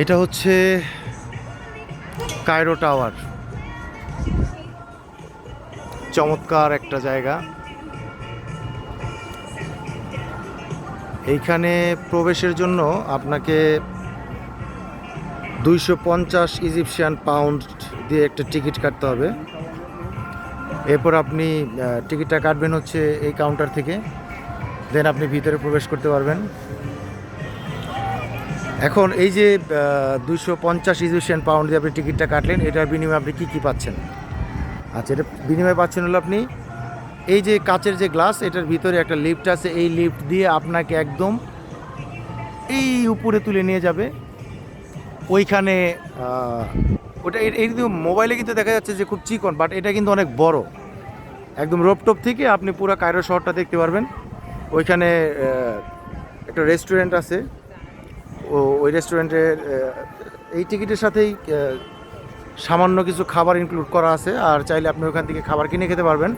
এটা হচ্ছে Cairo tower. চমৎকার একটা জায়গা। এইখানে প্রবেশের জন্য আপনাকে 250 ইজিপশিয়ান পাউন্ড দিয়ে একটা টিকিট কাটতে হবে। এরপর আপনি টিকিটটা কাটবেন হচ্ছে এই কাউন্টার থেকে, দেন আপনি ভিতরে প্রবেশ করতে পারবেন। এখন এই যে 250 ইজিপশিয়ান পাউন্ড দিয়ে আপনি টিকিটটা কাটলেন, এটার বিনিময়ে আপনি কী পাচ্ছেন? আচ্ছা, এটা বিনিময়ে পাচ্ছেন হলো আপনি এই যে কাচের যে গ্লাস, এটার ভিতরে একটা লিফট আছে। এই লিফট দিয়ে আপনাকে একদম এই উপরে তুলে নিয়ে যাবে। ওইখানে ওটা এই কিন্তু মোবাইলে কিন্তু দেখা যাচ্ছে যে খুব চিকন, বাট এটা কিন্তু অনেক বড়। একদম রোপটপ থেকে আপনি পুরো কায়রো শহরটা দেখতে পারবেন। ওইখানে একটা রেস্টুরেন্ট আছে। ওই রেস্টুরেন্টের এই টিকিটের সাথেই সামান্য কিছু খাবার ইনক্লুড করা আছে, আর চাইলে আপনি ওখান থেকে খাবার কিনে খেতে পারবেন।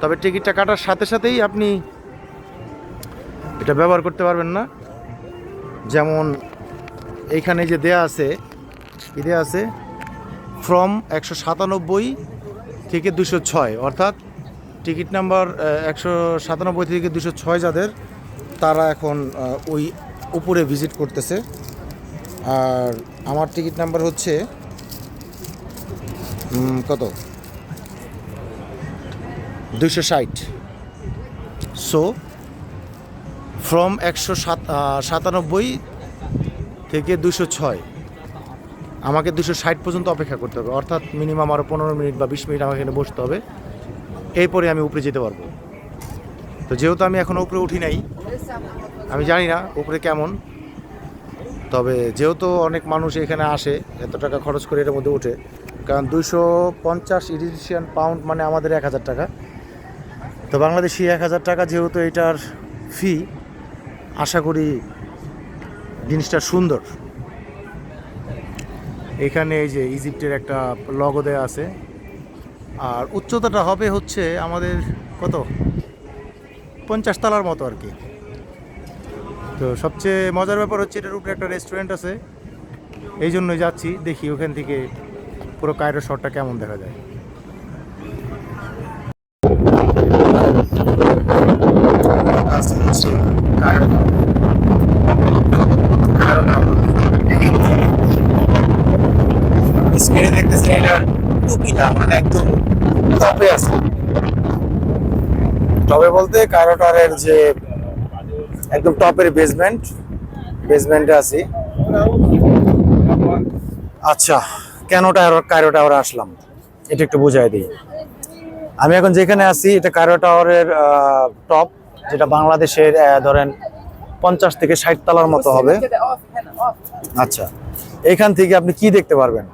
তবে টিকিটটা কাটার সাথে সাথেই আপনি এটা ব্যবহার করতে পারবেন না। যেমন এইখানে যে দেয়া আছে, ফ্রম 197 থেকে 206, অর্থাৎ টিকিট নাম্বার 197 থেকে 206 যাদের, তারা এখন ওই উপরে ভিজিট করতেছে। আর আমার টিকিট নাম্বার হচ্ছে কত, 260। সো ফ্রম 197 থেকে 206 আমাকে 260 পর্যন্ত অপেক্ষা করতে হবে, অর্থাৎ মিনিমাম আরও 15 মিনিট বা 20 মিনিট আমাকে এখানে বসতে হবে। এরপরে আমি উপরে যেতে পারবো। তো যেহেতু আমি এখনও উপরে উঠি নাই, আমি জানি না উপরে কেমন। তবে যেহেতু অনেক মানুষ এখানে আসে, এত টাকা খরচ করে এর মধ্যে উঠে, কারণ 250 ইজিপশিয়ান পাউন্ড মানে আমাদের 1000 টাকা। তো বাংলাদেশি 1000 টাকা যেহেতু এটার ফি, আশা করি জিনিসটা সুন্দর। এখানে এই যে ইজিপ্টের একটা লগো দেয়া আছে। আর উচ্চতাটা হবে হচ্ছে আমাদের কত, 50 তলার মতো আর কি। তো সবচেয়ে মজার ব্যাপার হচ্ছে এটার উপরে একটা রেস্টুরেন্ট আছে। এই জন্যই যাচ্ছি, দেখি ওখান থেকে পুরো কায়রো শহরটা কেমন দেখা যায়। স্ক্রিনে দেখতেছেন এটার টুপিটা মানে একদম টপে আছে। টপে বলতে কায়রো টাওয়ারের যে একদম টপের বেসমেন্টে আছি। আচ্ছা, কেন কায়রো টাওয়ারে আসলাম এটা একটু বুঝাই দিই। আমি এখন যেখানে আছি এটা কায়রো টাওয়ারের টপ, যেটা বাংলাদেশের ধরেন 50 থেকে 60 তলার মতো হবে। আচ্ছা, এখান থেকে আপনি কি দেখতে পারবেন?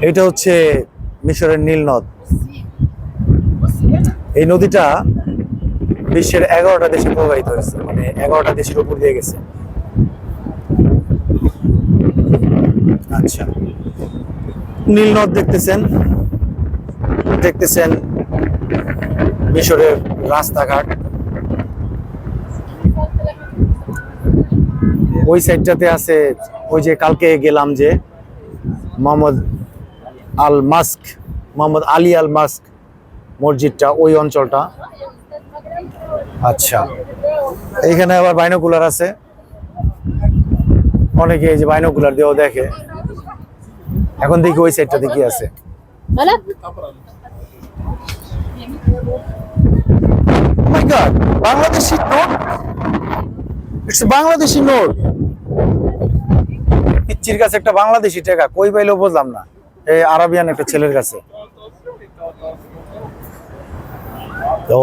এটা হচ্ছে মিশরের নীল নদ। এই নদীটা বিশ্বের 11টা দেশে প্রবাহিত হয়েছে, মানে 11টা দেশের উপর দিয়ে গেছে। আচ্ছা, নীল নদ দেখতেছেন মিশরের রাস্তাঘাট। ওই সাইডটাতে আছে ওই যে কালকে গেলাম যে মোহাম্মদ আলী আল মাস্ক মসজিদটা, ওই অঞ্চলটা। আচ্ছা, এইখানে আবার বাইনোকুলার আছে, অনেকে এই যে বাইনোকুলার দিয়েও দেখে। এখন দেখি ওই সাইডটাতে কি আছে। My god, Bangladeshi note, it's Bangladeshi note. পিচ্চির কাছে একটা বাংলাদেশি টাকা কই পাইলেও বুঝলাম না, এই আরাবিয়ান একটা ছেলের কাছে। তো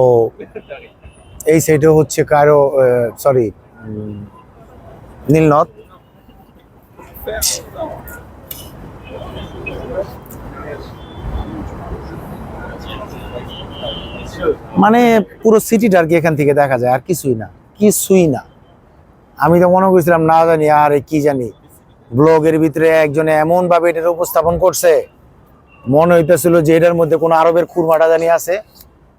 এই সাইডে হচ্ছে কায়রো, সরি, নীল নদ। মানে পুরো সিটিটা আর কি এখান থেকে দেখা যায়, আর কিছুই না। আমি তো মনে করছিলাম না জানি আর কি জানি, ব্লগের ভিতরে একজনে এমন ভাবে এটার উপস্থাপন করছে, মনে হইতেছিল যে এটার মধ্যে কোনো আরবের খুরমাটা জানি আছে।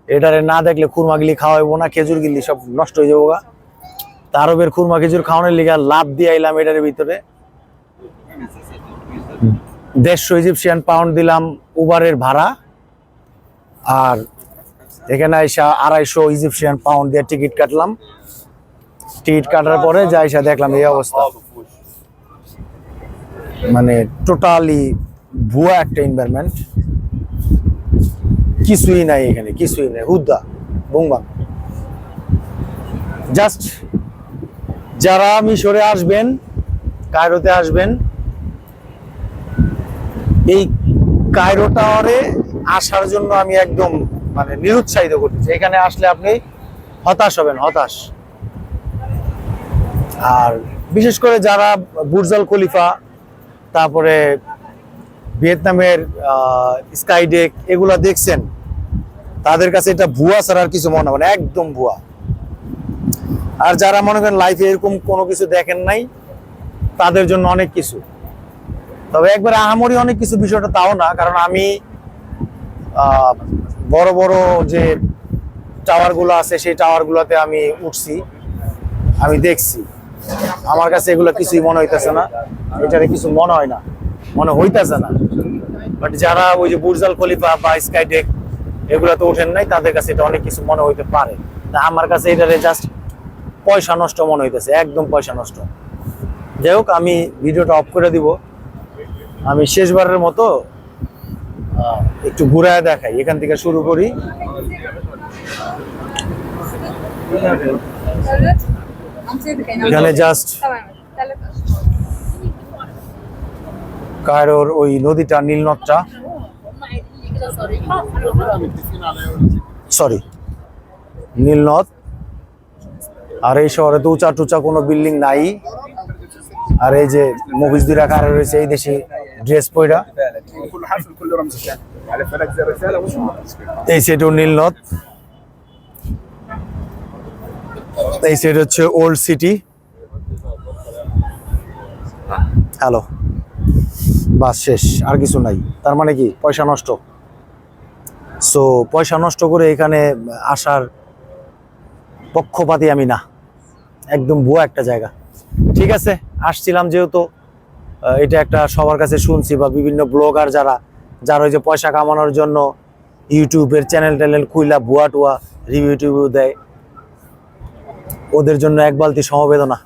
এটারে না দেখলে খুরমা গিলি খাওয়াইবো না, খেজুর গিলি সব নষ্ট হয়ে যাবো গা। তারবের খুরমা খেজুর খাওয়ানোর লিগা লাভ দিয়ে আইলাম এটার ভিতরে। 150 ইজিপশিয়ান পাউন্ড দিলাম উবারের ভাড়া, আর এখানে আইসা 250 ইজিপশিয়ান পাউন্ড দিয়ে টিকিট কাটলাম। টিকিট কাটার পরে যাইসা দেখলাম এই অবস্থা, মানে টোটালি ভুয়া একটা এনভায়রনমেন্ট। কিছুই নাই এখানে, কিছুই নাই, হুদ্দা বুংবাং। জাস্ট যারা মিশরে আসবেন, কায়রোতে আসবেন, এই কায়রো টাওয়ারে আসার জন্য আমি একদম মানে নিরুৎসাহিত করতেছি। এখানে আসলে আপনি হতাশ হবেন, হতাশ। আর বিশেষ করে যারা বুর্জ আল খলিফা, তারপরে ভিয়েতনামের স্কাইডেক এগুলা দেখছেন, তাদের কাছে এটা ভুয়া ছাড়া আর কিছু মনে হয় না, একদম ভুয়া। আর যারা মনে করেন লাইফে এরকম কোনো কিছু দেখেন নাই, তাদের জন্য অনেক কিছু। তবে একবার আহামরি অনেক কিছু বিষয়টা তাও না, কারণ আমি বড় বড় যে টাওয়ারগুলো আছে সেই টাওয়ারগুলোতে আমি উঠছি, আমি দেখছি। আমার কাছে এগুলো কিছুই মনে হইতেছে না, এটারে কিছু মনে হয় না, মনে হইতেছে না। বাট যারা ওই যে বুর্জ আল খলিফা বা স্কাইডেক এগুলোতে ওঠেন নাই, তাদের কাছে এটা অনেক কিছু মনে হইতে পারে। না, আমার কাছে এটারে জাস্ট পয়সা নষ্ট মনে হইতেছে, একদম পয়সা নষ্ট। যাই হোক, আমি ভিডিওটা অফ করে দিব। আমি শেষবারের মতো একটু ঘুরায় দেখাই, এখান থেকে শুরু করি। এখানে জাস্ট কায়রোর ওই নদীটা, নীলনদটা, সরি নীলনদ। আর এই শহরে তো উঁচা টুচা কোনো বিল্ডিং নাই। আর এই যে মুভিজ দুই রাখা রয়েছে এই দেশি ড্রেস পয়রা, এই সাইডও নীলনদ, এই সাইড হচ্ছে ওল্ড সিটি। হ্যালো, বাস শেষ, আর কিছু নাই। তার মানে কি পয়সা নষ্ট। সো পয়সা নষ্ট করে এখানে আসার পক্ষপাতী আমি না, একদম ভুয়া একটা জায়গা। ঠিক আছে, আসছিলাম যেহেতু, এটা একটা সবার কাছে শুনছি, বা বিভিন্ন ব্লগার যারা ওই যে পয়সা কামানোর জন্য ইউটিউবের চ্যানেল খুইলা ভুয়া টুয়া রিভিউ টিভিউ দেয়, ওদের জন্য এক বালতি সমবেদনা।